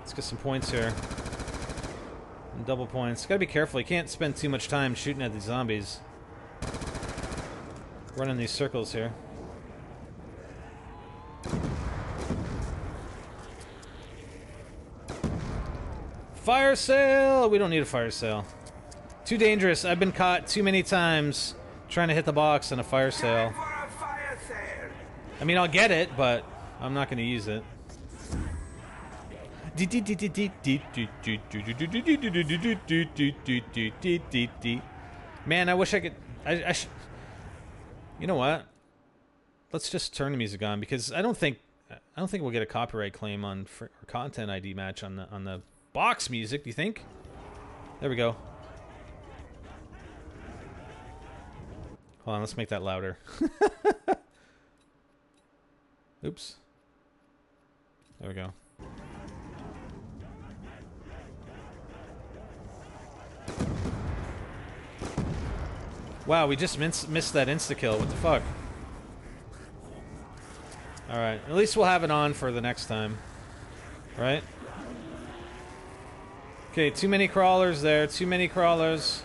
Let's get some points here. And double points. Gotta be careful. You can't spend too much time shooting at these zombies. Running these circles here. Fire sale! We don't need a fire sale. Too dangerous. I've been caught too many times trying to hit the box in a fire sale. I mean, I'll get it, but I'm not going to use it. Man, I wish I could... You know what? Let's just turn the music on, because I don't think we'll get a copyright claim on content ID match on the box music. Do you think? There we go. Hold on, let's make that louder. Oops. There we go. Wow, we just missed that insta-kill. What the fuck? Alright, at least we'll have it on for the next time. Right? Okay, too many crawlers there. Too many crawlers.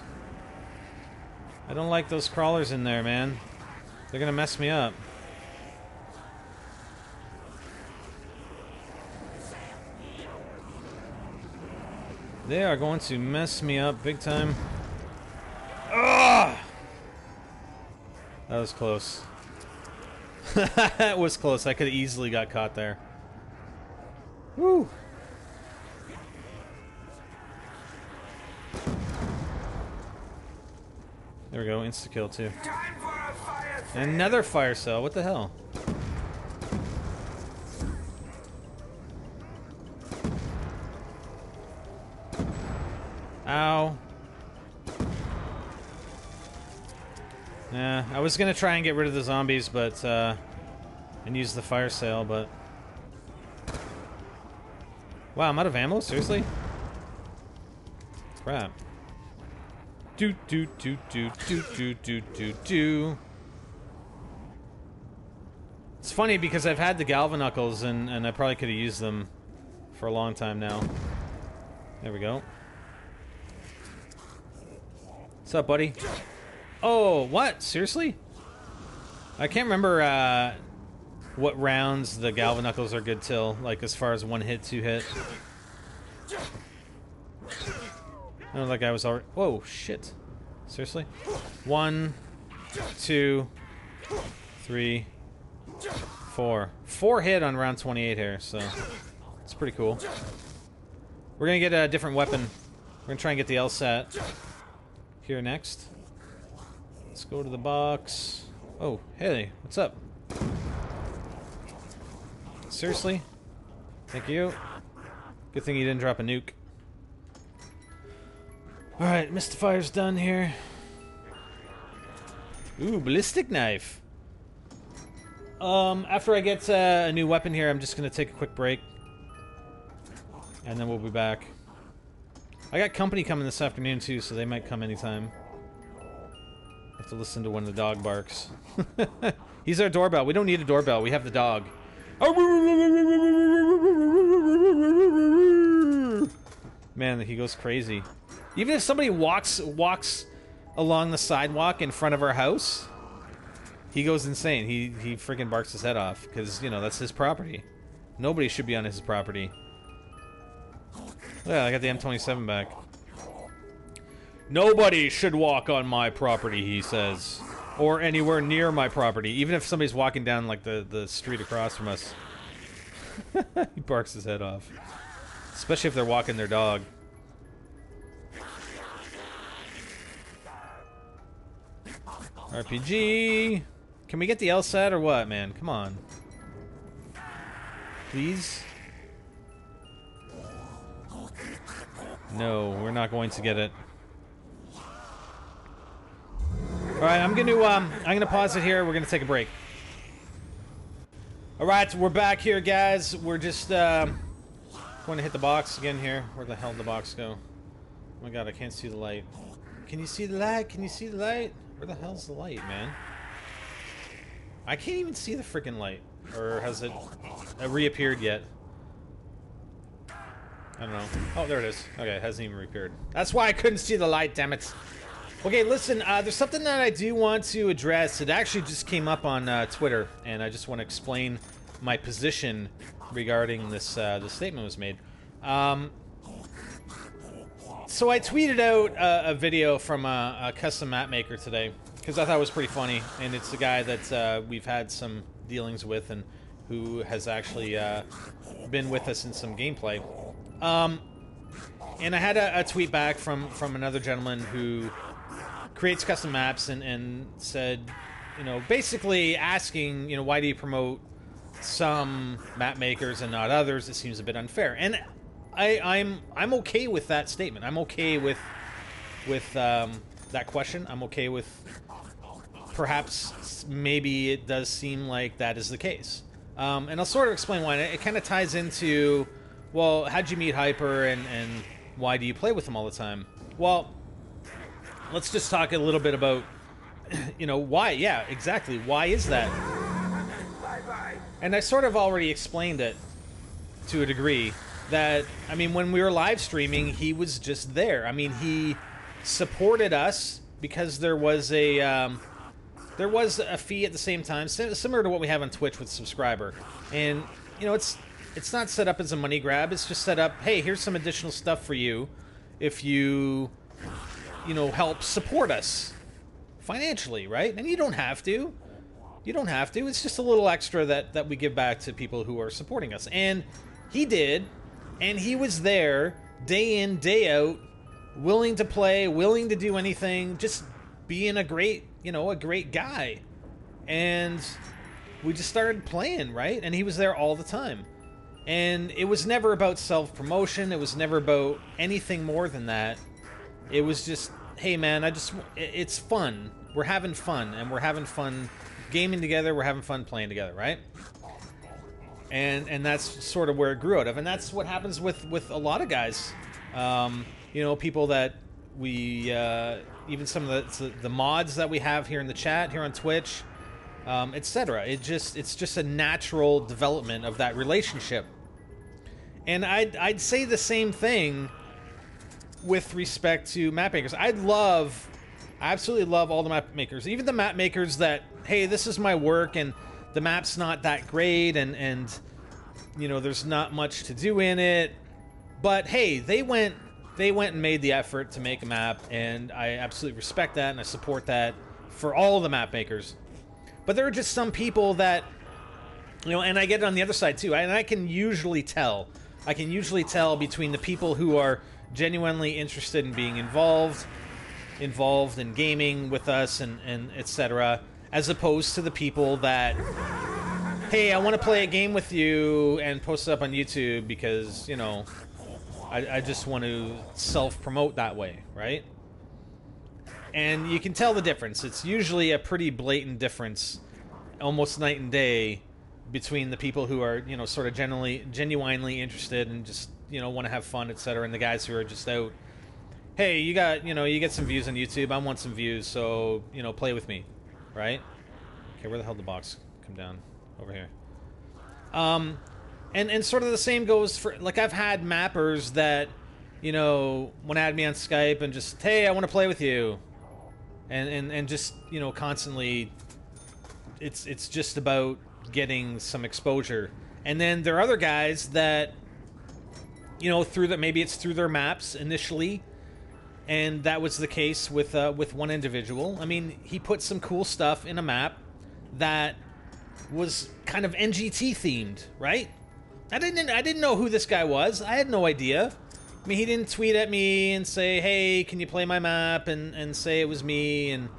I don't like those crawlers in there, man. They're gonna mess me up. They are going to mess me up big time. Ugh! That was close. That was close. I could have easily got caught there. Woo! There we go, insta-kill too. Another fire cell, what the hell? Ow. Yeah, I was gonna try and get rid of the zombies, but, and use the fire sale, but... Wow, I'm out of ammo? Seriously? Crap. Do. It's funny because I've had the Galvanuckles and I probably could have used them for a long time now. There we go. What's up, buddy? Oh, what? Seriously? I can't remember what rounds the Galvanuckles are good till, like as far as one hit, two hit. I don't think I was already... Whoa, shit. Seriously? 1, 2, 3, 4. 4 hit on round 28 here, so... It's pretty cool. We're gonna get a different weapon. We're gonna try and get the LSAT here next. Let's go to the box. Oh, hey, what's up? Seriously? Thank you. Good thing you didn't drop a nuke. Alright, Mystifier's done here. Ooh, ballistic knife. After I get a new weapon here, I'm just gonna take a quick break. And then we'll be back. I got company coming this afternoon too, so they might come anytime. I have to listen to when the dog barks. He's our doorbell. We don't need a doorbell, we have the dog. Man, he goes crazy. Even if somebody walks along the sidewalk in front of our house, he goes insane. He freaking barks his head off because, you know, that's his property. Nobody should be on his property. Yeah, I got the M27 back. Nobody should walk on my property, he says, or anywhere near my property, even if somebody's walking down like the street across from us. He barks his head off, especially if they're walking their dog. RPG. Can we get the LSAT or what, man? Come on. Please? No, we're not going to get it. Alright, I'm gonna pause it here. We're gonna take a break. Alright, we're back here, guys. We're just going to hit the box again here. Where the hell did the box go? Oh my god, I can't see the light. Can you see the light? Can you see the light? Where the hell's the light, man? I can't even see the freaking light. Or has it reappeared yet? I don't know. Oh, there it is. Okay, it hasn't even appeared. That's why I couldn't see the light, damn it. Okay, listen, there's something that I do want to address. It actually just came up on Twitter, and I just want to explain my position regarding this. This statement was made. So I tweeted out a video from a custom map maker today because I thought it was pretty funny, and it's a guy that we've had some dealings with and who has actually been with us in some gameplay. And I had a tweet back from another gentleman who creates custom maps and said, you know, basically asking, you know, why do you promote some map makers and not others? It seems a bit unfair. And I'm okay with that statement. I'm okay with that question. I'm okay with perhaps maybe it does seem like that is the case. And I'll sort of explain why. It kind of ties into, well, how'd you meet Hyper and why do you play with him all the time? Well, let's just talk a little bit about, you know, why. Yeah, exactly. Why is that? And I sort of already explained it to a degree. That, I mean, when we were live streaming, he was just there. I mean, he supported us because there was a fee at the same time, similar to what we have on Twitch with subscriber. And, you know, it's not set up as a money grab. It's just set up, hey, here's some additional stuff for you if you know, help support us financially, right? And you don't have to. You don't have to. It's just a little extra that we give back to people who are supporting us. And he did. And he was there day in, day out, willing to play, willing to do anything, just being a great, you know, a great guy. And we just started playing, right? And he was there all the time. And it was never about self-promotion. It was never about anything more than that. It was just, hey man, it's fun. We're having fun, and we're having fun gaming together. We're having fun playing together, right? And that's sort of where it grew out of. And that's what happens with a lot of guys. You know, people that we, even some of the mods that we have here in the chat, here on Twitch, etc. It's just a natural development of that relationship. And I'd say the same thing with respect to map makers. I absolutely love all the map makers. Even the map makers that, hey, this is my work and the map's not that great and you know, there's not much to do in it. But hey, they went and made the effort to make a map, and I absolutely respect that and I support that for all the map makers. But there are just some people that, you know, and I get it on the other side too, and I can usually tell between the people who are genuinely interested in being involved in gaming with us and etc., as opposed to the people that, hey, I want to play a game with you and post it up on YouTube because, you know, I just want to self-promote that way, right? And you can tell the difference. It's usually a pretty blatant difference, almost night and day, between the people who are, you know, sort of genuinely interested and just, you know, want to have fun, etc., and the guys who are just out, hey, you get some views on YouTube, I want some views, so, you know, play with me, right? Okay, where the hell did the box come down? Over here. And sort of the same goes for, like, I've had mappers that, you know, want to add me on Skype and just, hey, I want to play with you. And just, you know, constantly, it's just about getting some exposure. And then there are other guys that, you know, maybe it's through their maps initially, and that was the case with one individual. I mean, he put some cool stuff in a map that was kind of NGT themed, right? I didn't know who this guy was. I had no idea. I mean, he didn't tweet at me and say, hey, can you play my map, and say it was me and,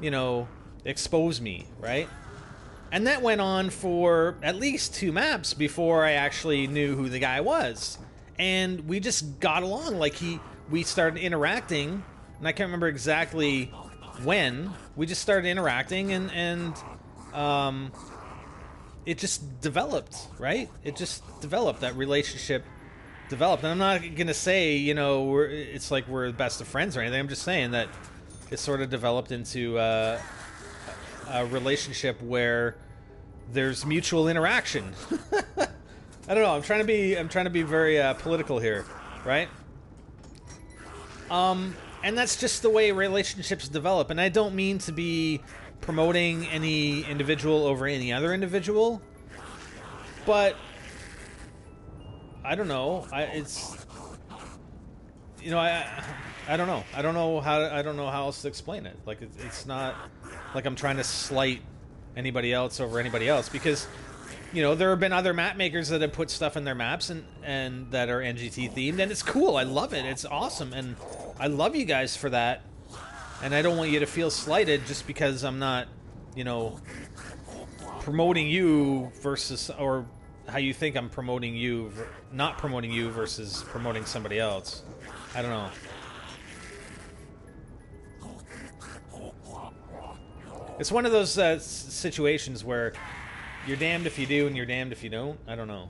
you know, expose me, right? And that went on for at least 2 maps before I actually knew who the guy was. And we just got along. Like, we started interacting, and I can't remember exactly when. We just started interacting, and it just developed, right? It just developed. That relationship developed. And I'm not going to say, you know, it's like we're the best of friends or anything. I'm just saying that it sort of developed into a relationship where there's mutual interaction. I don't know. I'm trying to be very political here. right? And that's just the way relationships develop. And I don't mean to be promoting any individual over any other individual, but I don't know. It's, you know, I don't know. I don't know how else to explain it. Like it's not like I'm trying to slight anybody else over anybody else, because, you know, there have been other map makers that have put stuff in their maps and that are NGT themed, and it's cool. I love it. It's awesome, and I love you guys for that. And I don't want you to feel slighted just because I'm not, you know, promoting you versus, or how you think I'm promoting you, not promoting you versus promoting somebody else. I don't know. It's one of those situations where you're damned if you do and you're damned if you don't. I don't know.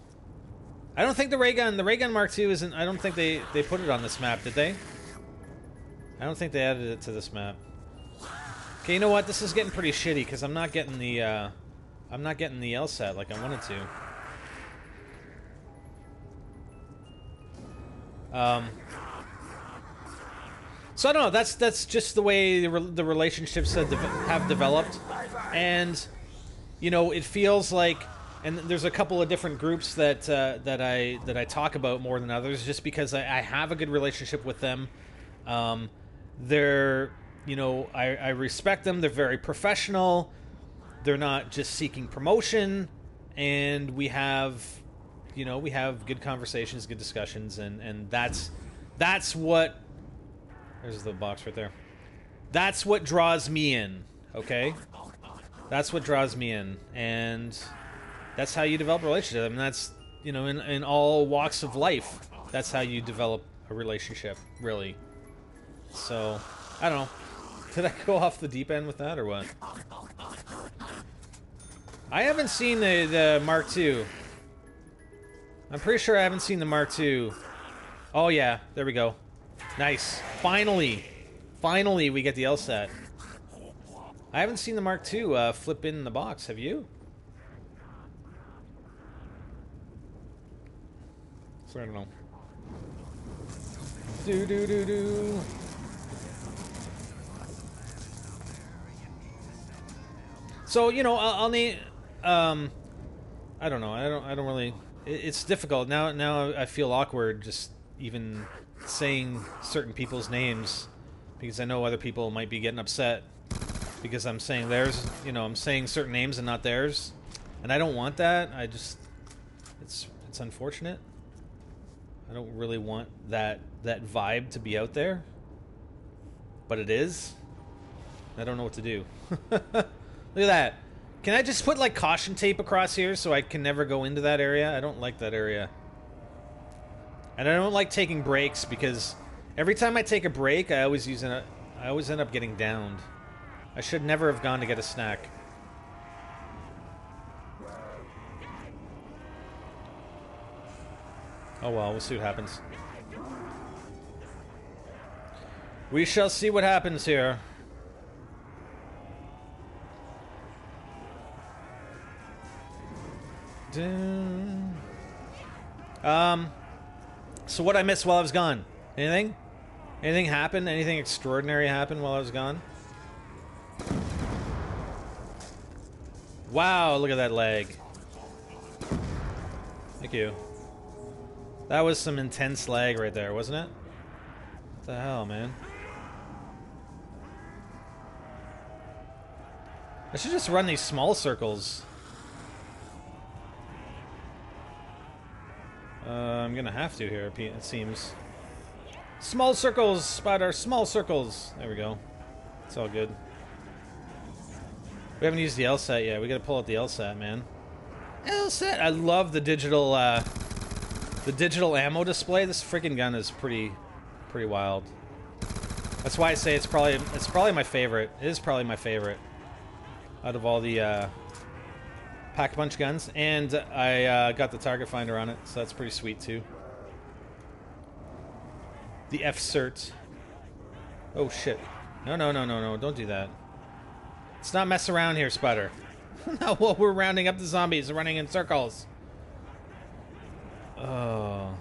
I don't think the ray gun Mark II isn't. I don't think they put it on this map, did they? I don't think they added it to this map. Okay, you know what? This is getting pretty shitty because I'm not getting the LSAT like I wanted to. So I don't know. That's just the way the relationships have developed, and you know, it feels like, and there's a couple of different groups that I talk about more than others, just because I have a good relationship with them. They're, you know, I respect them. They're very professional. They're not just seeking promotion, and we have good conversations, good discussions, and that's what. There's the box right there. That's what draws me in, okay? That's what draws me in, and that's how you develop a relationship. I mean, that's, you know, in all walks of life, that's how you develop a relationship, really. So, I don't know. Did I go off the deep end with that, or what? I haven't seen the Mark II. I'm pretty sure I haven't seen the Mark II. Oh, yeah. There we go. Nice. Finally. Finally, we get the LSAT. I haven't seen the Mark II flip in the box. Have you? So I don't know. Do. So, you know, I'll need. I don't know. I don't really. It's difficult now. I feel awkward just even saying certain people's names, because I know other people might be getting upset because I'm saying theirs. You know, I'm saying certain names and not theirs, and I don't want that. I just, it's unfortunate. I don't really want that vibe to be out there, but it is. I don't know what to do. Look at that. Can I just put like caution tape across here so I can never go into that area? I don't like that area. And I don't like taking breaks, because every time I take a break, I always end up getting downed. I should never have gone to get a snack. Oh well, we'll see what happens. We shall see what happens here. So what I missed while I was gone? Anything? Anything happened? Anything extraordinary happened while I was gone? Wow, look at that leg. Thank you. That was some intense lag right there, wasn't it? What the hell, man? I should just run these small circles. I'm gonna have to here, it seems. Small circles, Spider, small circles. There we go. It's all good. We haven't used the LSAT yet. We gotta pull out the LSAT, man. LSAT! I love the digital ammo display. This freaking gun is pretty wild. That's why I say it's probably my favorite. It is probably my favorite out of all the Pack-a-Punch guns, and I got the target finder on it, so that's pretty sweet too. The F-cert. Oh shit. No, don't do that. Let's not mess around here, Spider. No, well, we're rounding up the zombies, running in circles. Oh.